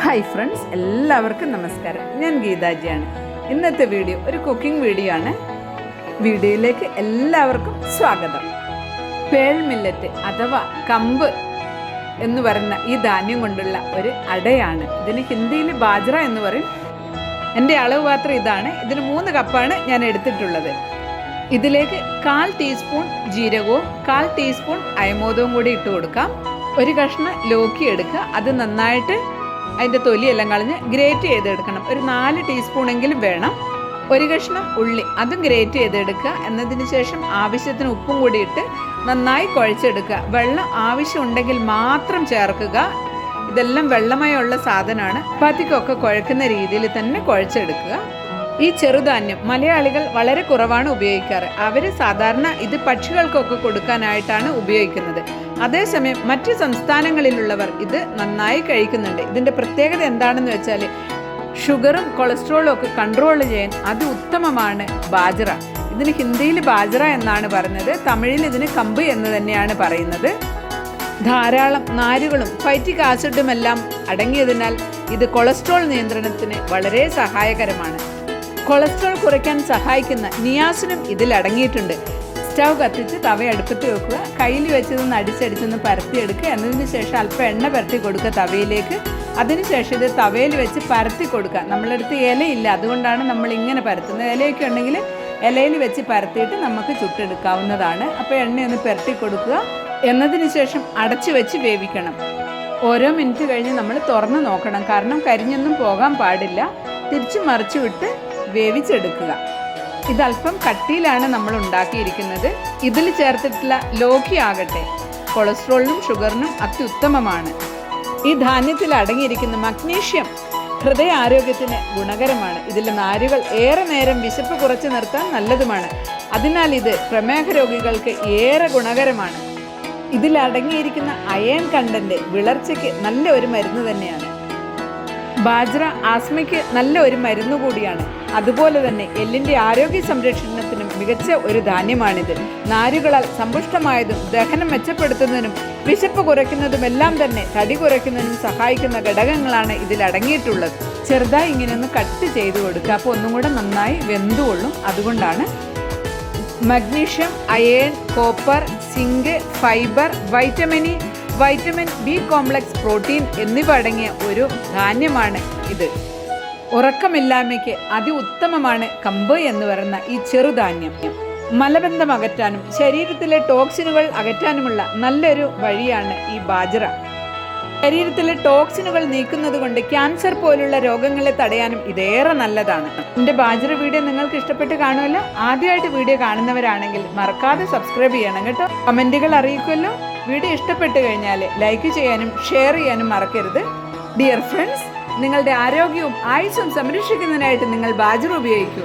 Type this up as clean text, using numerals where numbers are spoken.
Hi friends, എല്ലാവർക്കും നമസ്കാരം. ഞാൻ ഗീതാജിയാണ്. ഇന്നത്തെ വീഡിയോ ഒരു കുക്കിംഗ് വീഡിയോ ആണ്. വീഡിയോയിലേക്ക് എല്ലാവർക്കും സ്വാഗതം. പേൾ മില്ലറ്റ് അഥവാ കമ്പ് എന്ന് പറയുന്ന ഈ ധാന്യം കൊണ്ടുള്ള ഒരു അടയാണ്. ഇതിന് ഹിന്ദിയിൽ ബാജ്ര എന്ന് പറയും. എൻ്റെ അളവ് പാത്രം ഇതാണ്. ഇതിന് 3 കപ്പാണ് ഞാൻ എടുത്തിട്ടുള്ളത്. ഇതിലേക്ക് 1/4 ടീസ്പൂൺ ജീരകവും 1/4 ടീസ്പൂൺ അയമോദവും കൂടി ഇട്ട് കൊടുക്കാം. ഒരു കഷ്ണം ലോക്കി എടുക്കുക. അത് നന്നായിട്ട് അതിൻ്റെ തൊലിയെല്ലാം കളഞ്ഞ് ഗ്രേറ്റ് ചെയ്തെടുക്കണം. ഒരു 4 ടീസ്പൂണെങ്കിലും വേണം. ഒരു കഷ്ണം ഉള്ളി, അതും ഗ്രേറ്റ് ചെയ്തെടുക്കുക. എന്നതിന് ശേഷം ആവശ്യത്തിന് ഉപ്പും കൂടി ഇട്ട് നന്നായി കുഴച്ചെടുക്കുക. വെള്ളം ആവശ്യമുണ്ടെങ്കിൽ മാത്രം ചേർക്കുക. ഇതെല്ലാം വെള്ളമയമുള്ള സാധനമാണ്. ചപ്പാത്തിക്കൊക്കെ കുഴക്കുന്ന രീതിയിൽ തന്നെ കുഴച്ചെടുക്കുക. ഈ ചെറുധാന്യം മലയാളികൾ വളരെ കുറവാണ് ഉപയോഗിക്കാറ്. അവർ സാധാരണ ഇത് പക്ഷികൾക്കൊക്കെ കൊടുക്കാനായിട്ടാണ് ഉപയോഗിക്കുന്നത്. അതേസമയം മറ്റ് സംസ്ഥാനങ്ങളിലുള്ളവർ ഇത് നന്നായി കഴിക്കുന്നുണ്ട്. ഇതിൻ്റെ പ്രത്യേകത എന്താണെന്ന് വെച്ചാൽ ഷുഗറും കൊളസ്ട്രോളും ഒക്കെ കൺട്രോൾ ചെയ്യാൻ ഉത്തമമാണ് ബാജ്ര. ഇതിന് ഹിന്ദിയിൽ ബാജ്ര എന്നാണ് പറയുന്നത്. തമിഴിൽ ഇതിന് കമ്പ് എന്ന് തന്നെയാണ് പറയുന്നത്. ധാരാളം നാരുകളും ഫൈറ്റിക് ആസിഡും എല്ലാം അടങ്ങിയതിനാൽ ഇത് കൊളസ്ട്രോൾ നിയന്ത്രണത്തിന് വളരെ സഹായകരമാണ്. കൊളസ്ട്രോൾ കുറയ്ക്കാൻ സഹായിക്കുന്ന നിയാസിനും ഇതിൽ അടങ്ങിയിട്ടുണ്ട്. സ്റ്റൗ കത്തിച്ച് തവ അടുപ്പത്ത് വെക്കുക. കയ്യിൽ വെച്ചതൊന്ന് അടിച്ചടിച്ചൊന്ന് പരത്തിയെടുക്കുക. എന്നതിന് ശേഷം അല്പം എണ്ണ പരത്തി കൊടുക്കുക തവയിലേക്ക്. അതിനുശേഷം ഇത് തവയിൽ വെച്ച് പരത്തി കൊടുക്കുക. നമ്മളടുത്ത് ഇലയില്ല, അതുകൊണ്ടാണ് നമ്മൾ ഇങ്ങനെ പരത്തുന്നത്. ഇലയൊക്കെ ഉണ്ടെങ്കിൽ ഇലയിൽ വെച്ച് പരത്തിയിട്ട് നമുക്ക് ചുട്ടെടുക്കാവുന്നതാണ്. അപ്പോൾ എണ്ണയൊന്ന് പരത്തി കൊടുക്കുക. എന്നതിന് ശേഷം അടച്ചു വെച്ച് വേവിക്കണം. ഓരോ മിനിറ്റ് കഴിഞ്ഞ് നമ്മൾ തുറന്ന് നോക്കണം. കാരണം കരിഞ്ഞൊന്നും പോകാൻ പാടില്ല. തിരിച്ചു മറിച്ചു വിട്ട് വേവിച്ചെടുക്കുക. ഇതല്പം കട്ടിയിലാണ് നമ്മൾ ഉണ്ടാക്കിയിരിക്കുന്നത്. ഇതിൽ ചേർത്തിട്ടുള്ള ലോക്കി ആകട്ടെ കൊളസ്ട്രോളിനും ഷുഗറിനും അത്യുത്തമമാണ്. ഈ ധാന്യത്തിൽ അടങ്ങിയിരിക്കുന്ന മഗ്നീഷ്യം ഹൃദയ ആരോഗ്യത്തിന് ഗുണകരമാണ്. ഇതിലെ നാരുകൾ ഏറെ നേരം വിശപ്പ് കുറച്ച് നിർത്താൻ നല്ലതുമാണ്. അതിനാൽ ഇത് പ്രമേഹ രോഗികൾക്ക് ഏറെ ഗുണകരമാണ്. ഇതിൽ അടങ്ങിയിരിക്കുന്ന അയൺ കണ്ടന്റ് വിളർച്ചയ്ക്ക് നല്ല ഒരു മരുന്ന് തന്നെയാണ്. ബാജ്ര ആസ്മയ്ക്ക് നല്ല ഒരു മരുന്ന് കൂടിയാണ്. അതുപോലെ തന്നെ എല്ലിൻ്റെ ആരോഗ്യ സംരക്ഷണത്തിനും മികച്ച ഒരു ധാന്യമാണിത്. നാരുകളാൽ സമ്പുഷ്ടമായതും ദഹനം മെച്ചപ്പെടുത്തുന്നതിനും വിശപ്പ് കുറയ്ക്കുന്നതുമെല്ലാം തന്നെ തടി കുറയ്ക്കുന്നതിനും സഹായിക്കുന്ന ഘടകങ്ങളാണ് ഇതിൽ അടങ്ങിയിട്ടുള്ളത്. ചെറുതായി ഇങ്ങനെ ഒന്ന് കട്ട് ചെയ്ത് കൊടുക്കുക. അപ്പോൾ ഒന്നും കൂടെ നന്നായി വെന്തുകൊള്ളും. അതുകൊണ്ടാണ് magnesium, iron, copper, zinc, fibre, vitamin B complex, protein എന്നിവ അടങ്ങിയ ഒരു ധാന്യമാണ് ഇത്. ഉറക്കമില്ലായ്മയ്ക്ക് ഉത്തമമാണ് കമ്പ് എന്ന് പറയുന്ന ഈ ചെറുധാന്യം. മലബന്ധം അകറ്റാനും ശരീരത്തിലെ ടോക്സിനുകൾ അകറ്റാനുമുള്ള നല്ലൊരു വഴിയാണ് ഈ ബാജ്ര. ശരീരത്തിലെ ടോക്സിനുകൾ നീക്കുന്നത് കൊണ്ട് ക്യാൻസർ പോലുള്ള രോഗങ്ങളെ തടയാനും ഇതേറെ നല്ലതാണ്. എൻ്റെ ബാജ്ര വീഡിയോ നിങ്ങൾക്ക് ഇഷ്ടപ്പെട്ട് കാണുമല്ലോ. ആദ്യമായിട്ട് വീഡിയോ കാണുന്നവരാണെങ്കിൽ മറക്കാതെ സബ്സ്ക്രൈബ് ചെയ്യണം കേട്ടോ. കമൻറ്റുകൾ അറിയിക്കുമല്ലോ. വീഡിയോ ഇഷ്ടപ്പെട്ട് കഴിഞ്ഞാൽ ലൈക്ക് ചെയ്യാനും ഷെയർ ചെയ്യാനും മറക്കരുത്. ഡിയർ ഫ്രണ്ട്സ്, നിങ്ങളുടെ ആരോഗ്യവും ആയുസ്സും സംരക്ഷിക്കുന്നതിനായിട്ട് നിങ്ങൾ ബാജ്ര ഉപയോഗിക്കൂ.